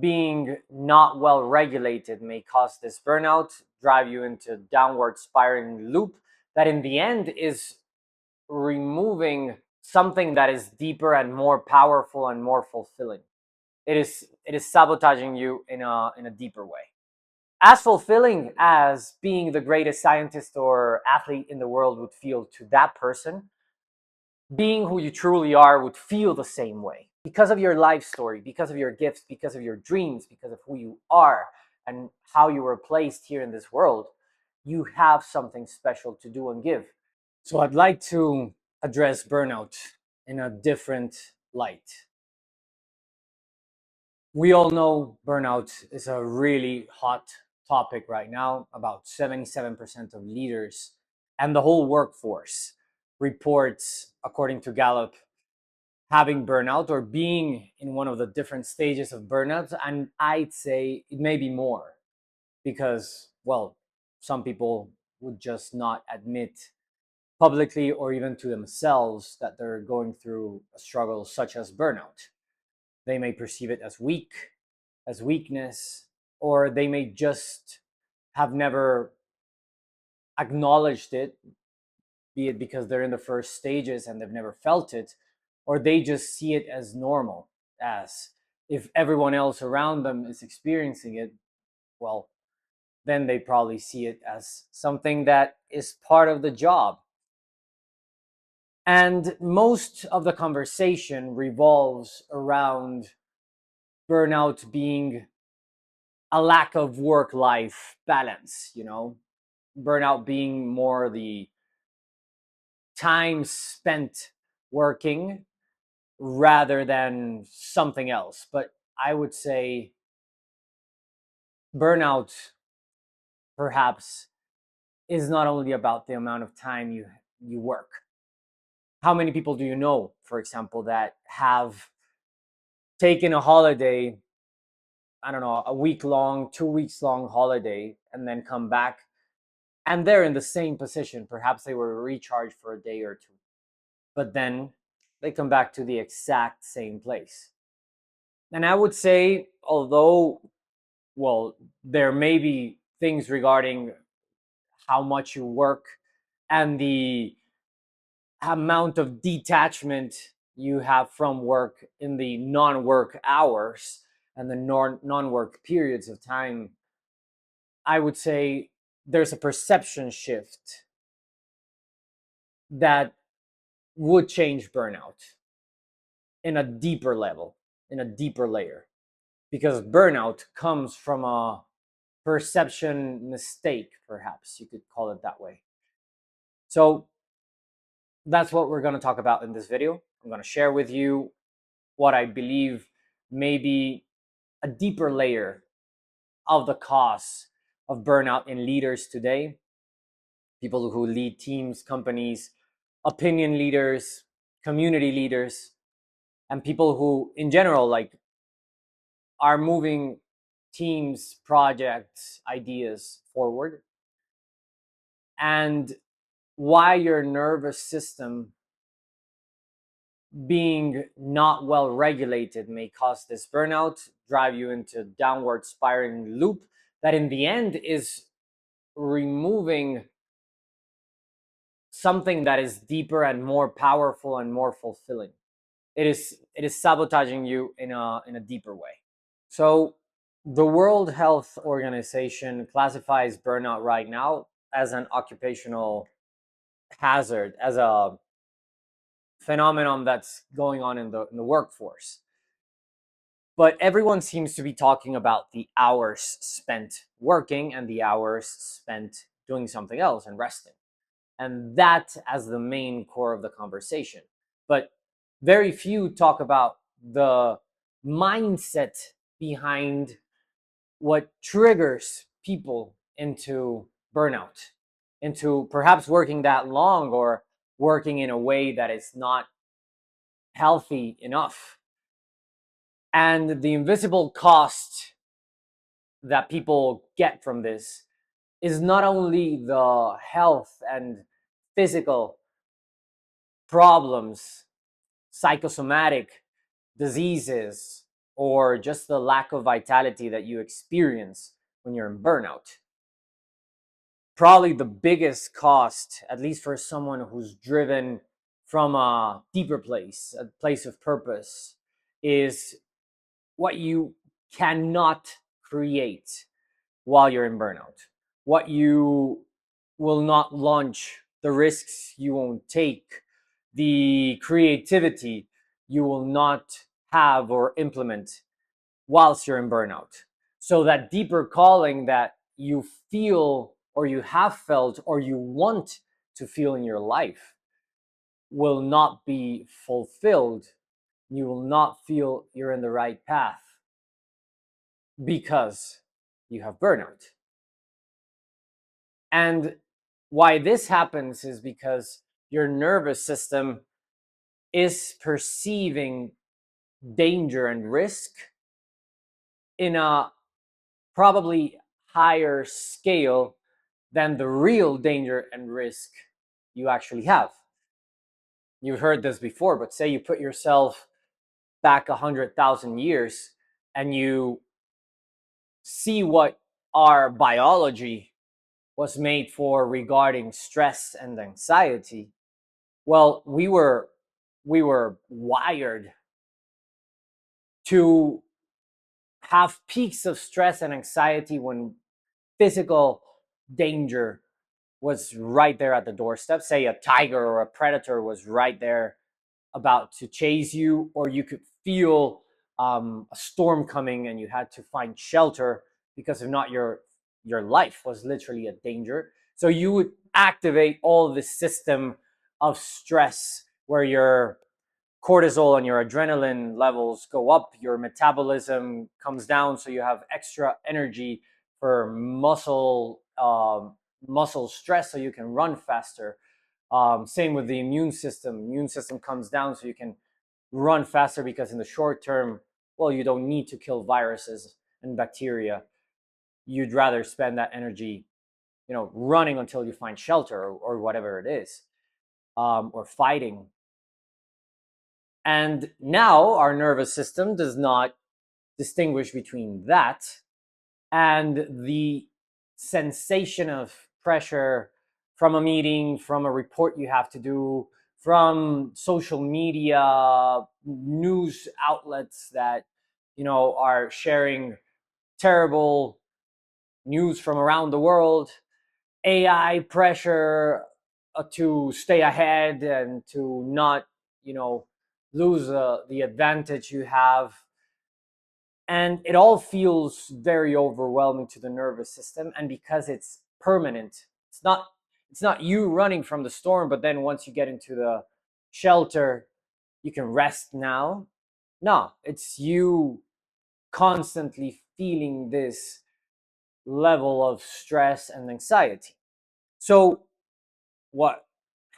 being not well regulated may cause this burnout, drive you into a downward spiraling loop that in the end is removing something that is deeper and more powerful and more fulfilling. It is sabotaging you in a deeper way. As fulfilling as being the greatest scientist or athlete in the world would feel to that person, being who you truly are would feel the same way because of your life story, because of your gifts, because of your dreams, because of who you are and how you were placed here in this world. You have something special to do and give. So I'd like to address burnout in a different light. We all know burnout is a really hot topic right now. About 77% of leaders and the whole workforce reports, according to Gallup, having burnout or being in one of the different stages of burnout. And I'd say it may be more because, well, some people would just not admit publicly or even to themselves that they're going through a struggle such as burnout. They may perceive it as weakness, or they may just have never acknowledged it, be it because they're in the first stages and they've never felt it, or they just see it as normal, as if everyone else around them is experiencing it, well, then they probably see it as something that is part of the job. And most of the conversation revolves around burnout being a lack of work life balance, burnout being more the time spent working rather than something else. But I would say burnout perhaps is not only about the amount of time you work. How many people do you know, for example, that have taken a holiday, I don't know, a week long, 2 weeks long holiday, and then come back and they're in the same position? Perhaps they were recharged for a day or two, but then they come back to the exact same place. And I would say, although, well, there may be things regarding how much you work and the amount of detachment you have from work in the non-work hours and the non-work periods of time, I would say there's a perception shift that would change burnout in a deeper level, in a deeper layer, because burnout comes from a perception mistake, perhaps you could call it that way. So that's what we're going to talk about in this video. I'm going to share with you what I believe may be a deeper layer of the cause of burnout in leaders today, people who lead teams, companies, opinion leaders, community leaders, and people who in general like are moving teams, projects, ideas forward, and why your nervous system being not well regulated may cause this burnout, drive you into a downward spiraling loop that in the end is removing something that is deeper and more powerful and more fulfilling. It is sabotaging you in a deeper way. So the World Health Organization classifies burnout right now as an occupational hazard, as a phenomenon that's going on in the workforce. But everyone seems to be talking about the hours spent working and the hours spent doing something else and resting. And that as the main core of the conversation. But very few talk about the mindset behind what triggers people into burnout, into perhaps working that long or working in a way that is not healthy enough. And the invisible cost that people get from this is not only the health and physical problems, psychosomatic diseases, or just the lack of vitality that you experience when you're in burnout. Probably the biggest cost, at least for someone who's driven from a deeper place, a place of purpose, is what you cannot create while you're in burnout, what you will not launch, the risks you won't take, the creativity you will not have or implement whilst you're in burnout. So that deeper calling that you feel or you have felt or you want to feel in your life will not be fulfilled. You will not feel you're in the right path because you have burnout. And why this happens is because your nervous system is perceiving danger and risk in a probably higher scale than the real danger and risk you actually have. You've heard this before, but say you put yourself back 100,000 years and you see what our biology was made for regarding stress and anxiety. Well, we were wired to have peaks of stress and anxiety when physical danger was right there at the doorstep. Say a tiger or a predator was right there about to chase you, or you could feel a storm coming and you had to find shelter because if not, your life was literally a danger. So you would activate all this system of stress where your cortisol and your adrenaline levels go up, your metabolism comes down, so you have extra energy for muscle stress, so you can run faster. Same with the immune system. Immune system comes down, so you can run faster because in the short term, well, you don't need to kill viruses and bacteria. You'd rather spend that energy, running until you find shelter or whatever it is, or fighting. And now our nervous system does not distinguish between that and the sensation of pressure from a meeting, from a report you have to do, from social media, news outlets that, are sharing terrible news from around the world, AI pressure to stay ahead and to not, lose the advantage you have. And it all feels very overwhelming to the nervous system. And because it's permanent, it's not you running from the storm, but then once you get into the shelter, you can rest now. No, it's you constantly feeling this level of stress and anxiety. So what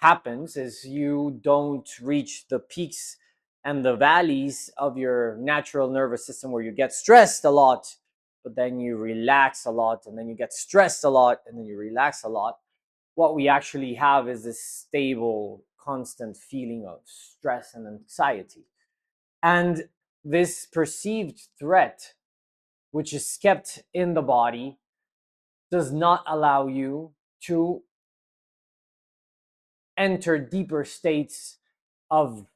happens is you don't reach the peaks and the valleys of your natural nervous system where you get stressed a lot, but then you relax a lot, and then you get stressed a lot, and then you relax a lot. What we actually have is this stable, constant feeling of stress and anxiety. And this perceived threat, which is kept in the body, does not allow you to enter deeper states of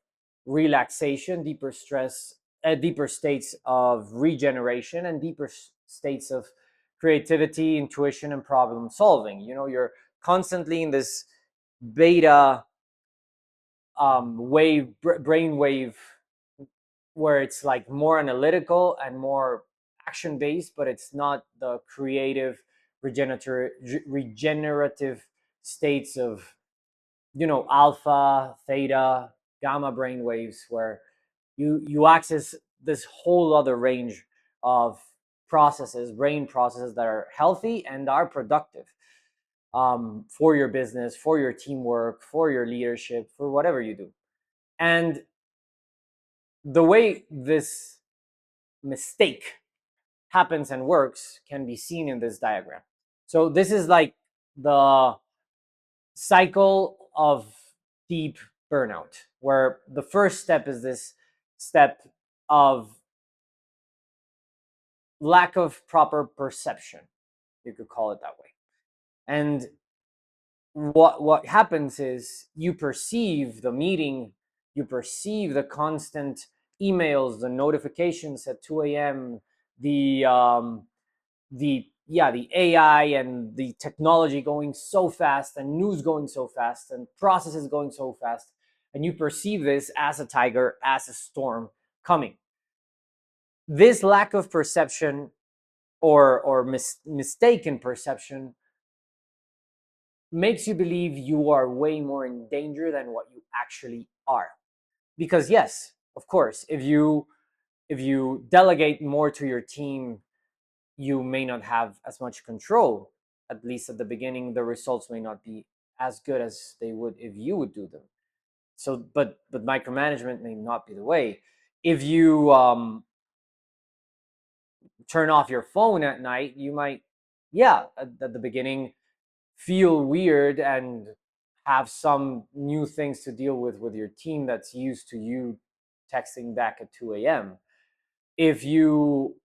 relaxation, deeper states of regeneration, and deeper states of creativity, intuition, and problem solving. You're constantly in this beta brain wave, where it's like more analytical and more action based, but it's not the creative, regenerative states of alpha, theta, gamma brain waves, where you access this whole other range of brain processes that are healthy and are productive, for your business, for your teamwork, for your leadership, for whatever you do. And the way this mistake happens and works can be seen in this diagram. So this is like the cycle of deep burnout, where the first step is this step of lack of proper perception, you could call it that way. And what happens is you perceive the meeting, you perceive the constant emails, the notifications at 2 a.m., the AI and the technology going so fast, and news going so fast, and processes going so fast, and you perceive this as a tiger, as a storm coming. This lack of perception, or mistaken perception, makes you believe you are way more in danger than what you actually are. Because yes, of course, if you delegate more to your team, you may not have as much control. At least at the beginning, the results may not be as good as they would if you would do them. So, but micromanagement may not be the way. If you turn off your phone at night, you might, yeah, at the beginning, feel weird and have some new things to deal with your team that's used to you texting back at 2 a.m. If you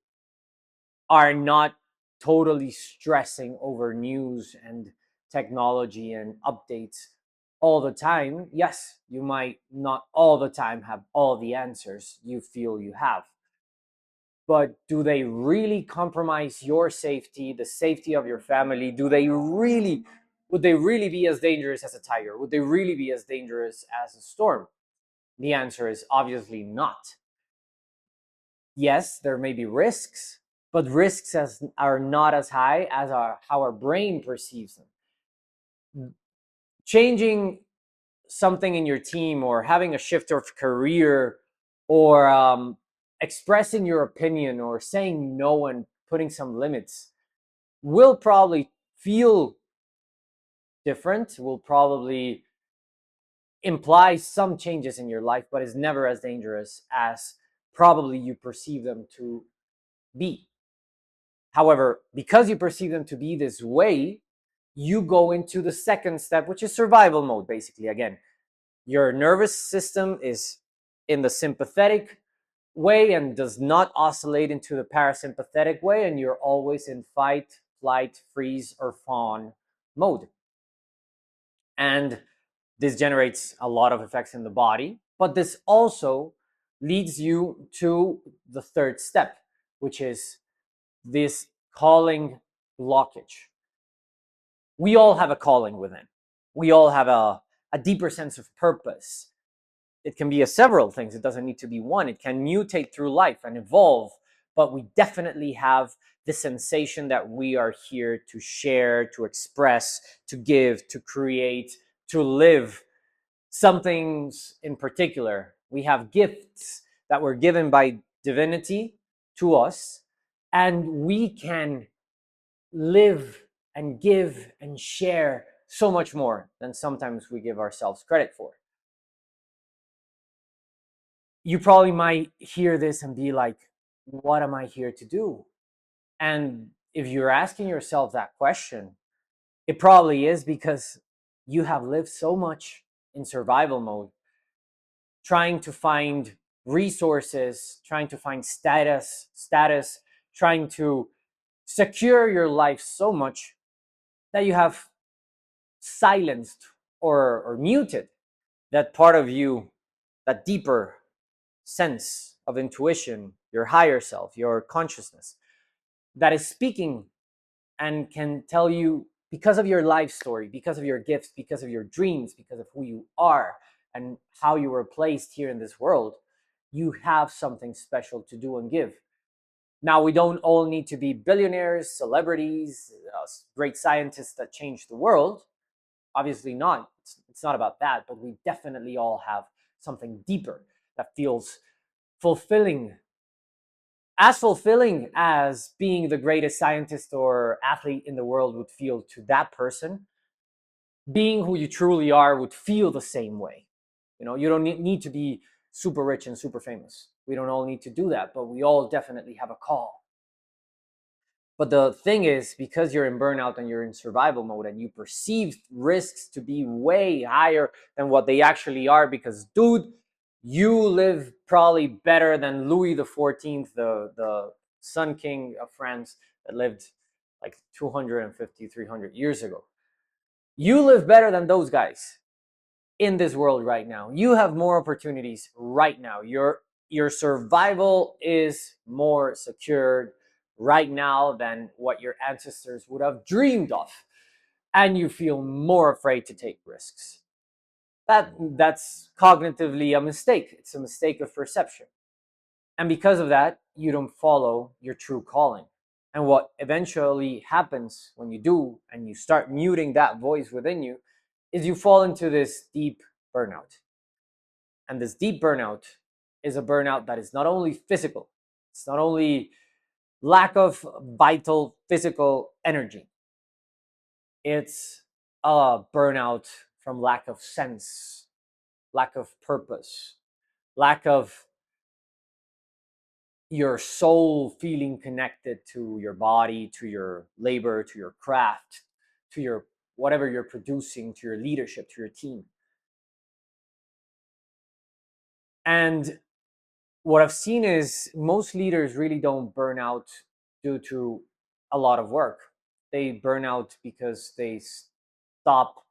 are not totally stressing over news and technology and updates all the time, yes, you might not all the time have all the answers you feel you have. But do they really compromise your safety, the safety of your family? Would they really be as dangerous as a tiger? Would they really be as dangerous as a storm? The answer is obviously not. Yes, there may be risks, but risks are not as high as how our brain perceives them. Changing something in your team, or having a shift of career, or expressing your opinion, or saying no and putting some limits, will probably feel different, will probably imply some changes in your life, but is never as dangerous as probably you perceive them to be. However, because you perceive them to be this way, you go into the second step, which is survival mode. Basically, again, your nervous system is in the sympathetic way and does not oscillate into the parasympathetic way, and you're always in fight, flight, freeze, or fawn mode. And this generates a lot of effects in the body, but this also leads you to the third step, which is this calling blockage. We all have a calling within. We all have a deeper sense of purpose. It can be several things. It doesn't need to be one. It can mutate through life and evolve, but we definitely have the sensation that we are here to share, to express, to give, to create, to live some things in particular. We have gifts that were given by divinity to us, and we can live and give and share so much more than sometimes we give ourselves credit for. You probably might hear this and be like, what am I here to do? And if you're asking yourself that question, it probably is because you have lived so much in survival mode, trying to find resources, trying to find status, trying to secure your life so much that you have silenced or muted that part of you, that deeper sense of intuition, your higher self, your consciousness, that is speaking and can tell you, because of your life story, because of your gifts, because of your dreams, because of who you are and how you were placed here in this world, you have something special to do and give. Now, we don't all need to be billionaires, celebrities, great scientists that change the world. Obviously not. It's not about that, but we definitely all have something deeper that feels fulfilling, as being the greatest scientist or athlete in the world would feel to that person. Being who you truly are would feel the same way. You don't need to be super rich and super famous. We don't all need to do that, but we all definitely have a call. But the thing is, because you're in burnout and you're in survival mode and you perceive risks to be way higher than what they actually are, because, dude, you live probably better than Louis the 14th, the Sun King of France that lived like 250, 300 years ago. You live better than those guys in this world right now. You have more opportunities right now. Your survival is more secured right now than what your ancestors would have dreamed of. And you feel more afraid to take risks. That's cognitively a mistake. It's a mistake of perception. And because of that, you don't follow your true calling. And what eventually happens when you do and you start muting that voice within you is you fall into this deep burnout. And this deep burnout is a burnout that is not only physical, it's not only lack of vital physical energy, it's a burnout from lack of sense, lack of purpose, lack of your soul feeling connected to your body, to your labor, to your craft, to your whatever you're producing, to your leadership, to your team. And what I've seen is most leaders really don't burn out due to a lot of work. They burn out because they stop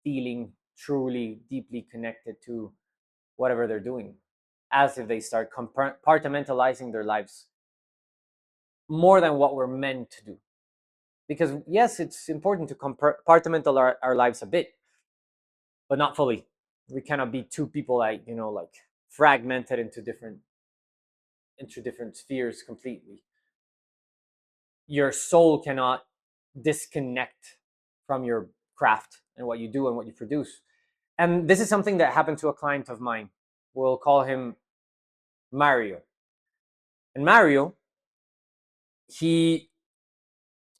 feeling truly deeply connected to whatever they're doing, as if they start compartmentalizing their lives more than what we're meant to do. Because yes, it's important to compartmentalize our lives a bit, but not fully. We cannot be two people like like fragmented into different spheres completely. Your soul cannot disconnect from your craft and what you do and what you produce. And this is something that happened to a client of mine. We'll call him Mario. And Mario, he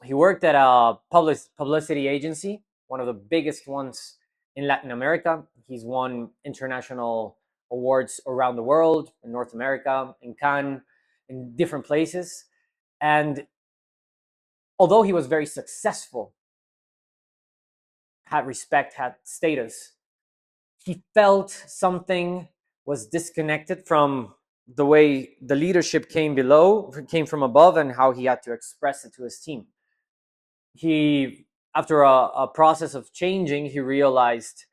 he worked at a publicity agency, one of the biggest ones in Latin America. He's won international awards around the world, in North America, in Cannes, in different places. And although he was very successful, had respect, had status, he felt something was disconnected from the way the leadership came from above, and how he had to express it to his team. He, after a process of changing, he realized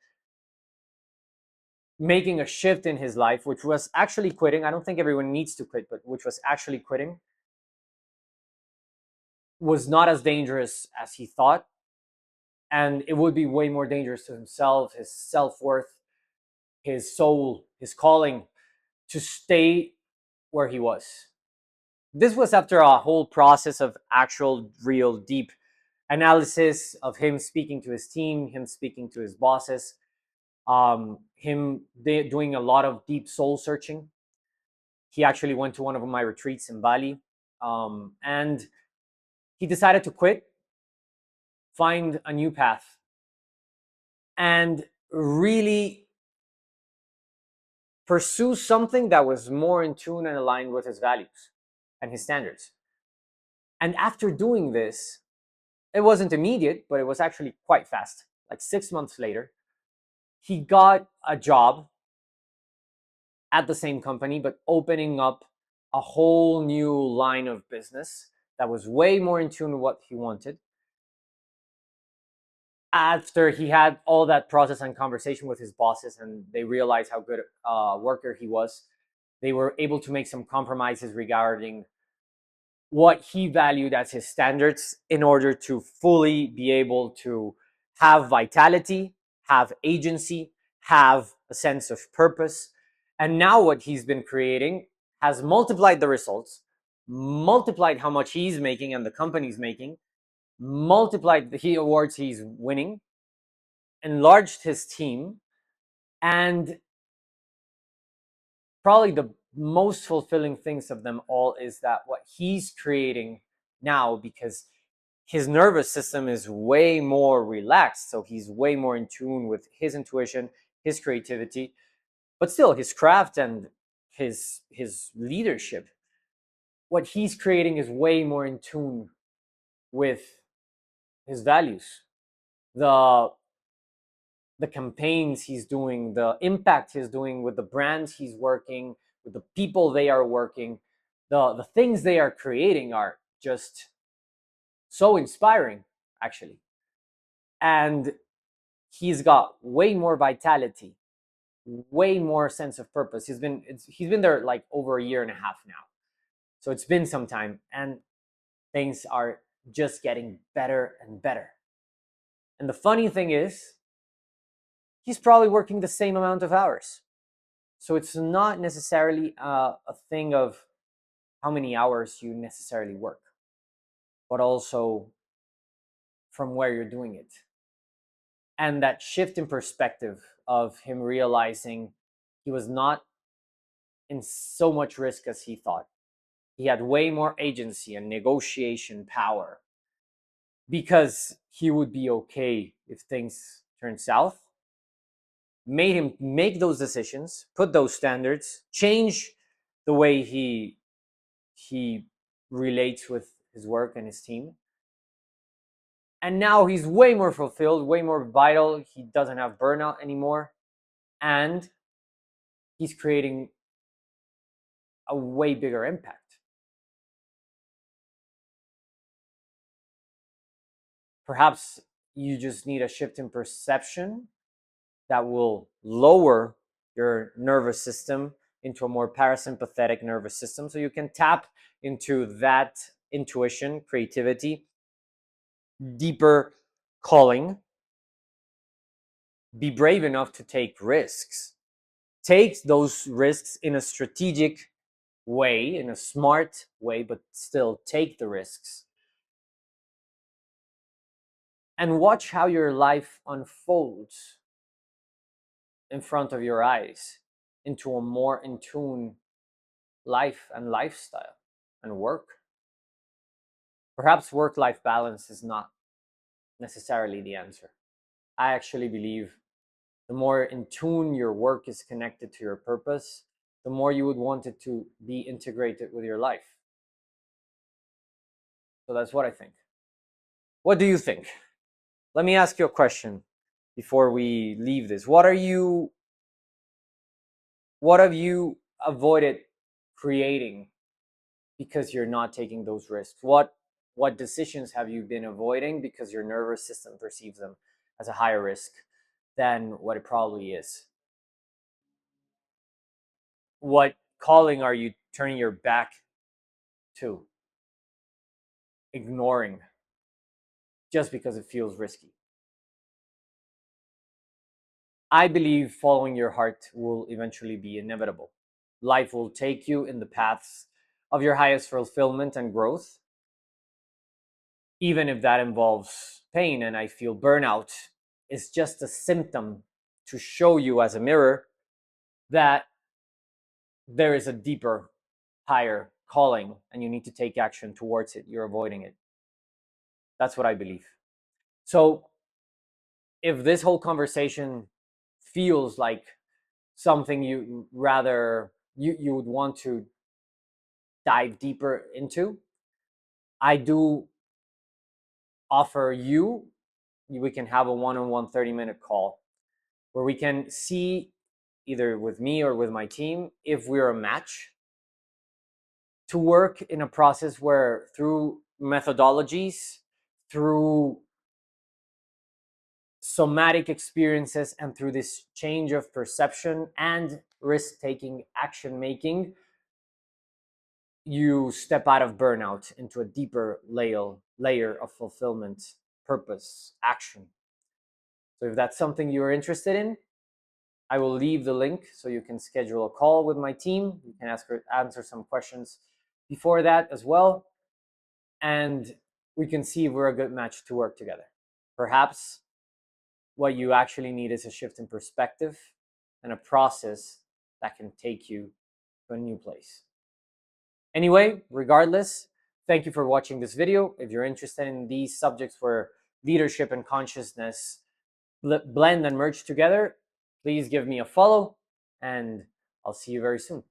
making a shift in his life, which was actually quitting. I don't think everyone needs to quit, but which was actually quitting, was not as dangerous as he thought. And it would be way more dangerous to himself, his self-worth, his soul, his calling, to stay where he was. This was after a whole process of actual, real, deep analysis of him speaking to his team, him speaking to his bosses, him doing a lot of deep soul searching. He actually went to one of my retreats in Bali, and he decided to quit, find a new path, and really pursue something that was more in tune and aligned with his values and his standards. And after doing this, it wasn't immediate, but it was actually quite fast. Like 6 months later, he got a job at the same company, but opening up a whole new line of business that was way more in tune with what he wanted. After he had all that process and conversation with his bosses, and they realized how good a worker he was, they were able to make some compromises regarding what he valued as his standards in order to fully be able to have vitality, have agency, have a sense of purpose. And now what he's been creating has multiplied the results, multiplied how much he's making and the company's making, multiplied the awards he's winning, enlarged his team, and probably the most fulfilling things of them all is that what he's creating now, because his nervous system is way more relaxed, so he's way more in tune with his intuition, his creativity, but still his craft and his leadership. What he's creating is way more in tune with his values. The campaigns he's doing, the impact he's doing with the brands he's working, with the people they are working, The things they are creating are just so inspiring, actually. And he's got way more vitality, way more sense of purpose. He's been there like over a year and a half now, so it's been some time, and things are just getting better and better. And the funny thing is, he's probably working the same amount of hours. So it's not necessarily a thing of how many hours you necessarily work, but also from where you're doing it. And that shift in perspective of him realizing he was not in so much risk as he thought. He had way more agency and negotiation power because he would be okay if things turned south, made him make those decisions, put those standards, change the way he relates with his work and his team. And now he's way more fulfilled, way more vital. He doesn't have burnout anymore. And he's creating a way bigger impact. Perhaps you just need a shift in perception that will lower your nervous system into a more parasympathetic nervous system so you can tap into that intuition, creativity, deeper calling. Be brave enough to take risks. Take those risks in a strategic way, in a smart way, but still take the risks. And watch how your life unfolds in front of your eyes into a more in tune life and lifestyle and work. Perhaps work-life balance is not necessarily the answer. I actually believe the more in tune your work is connected to your purpose, the more you would want it to be integrated with your life. So that's what I think. What do you think? Let me ask you a question before we leave this. What have you avoided creating because you're not taking those risks? What decisions have you been avoiding because your nervous system perceives them as a higher risk than what it probably is? What calling are you turning your back to, ignoring, just because it feels risky? I believe following your heart will eventually be inevitable. Life will take you in the paths of your highest fulfillment and growth, even if that involves pain. And I feel burnout is just a symptom to show you as a mirror that there is a deeper, higher calling and you need to take action towards it. You're avoiding it. That's what I believe. So if this whole conversation feels like something you would want to dive deeper into, I do offer you, we can have a one-on-one 30-minute call where we can see, either with me or with my team, if we're a match to work in a process where, through methodologies, through somatic experiences, and through this change of perception and risk-taking action making, you step out of burnout into a deeper layer of fulfillment, purpose, action. So if that's something you're interested in, I will leave the link so you can schedule a call with my team. You can answer some questions before that as well. And we can see if we're a good match to work together. Perhaps what you actually need is a shift in perspective and a process that can take you to a new place. Anyway, regardless, thank you for watching this video. If you're interested in these subjects where leadership and consciousness blend and merge together, please give me a follow, and I'll see you very soon.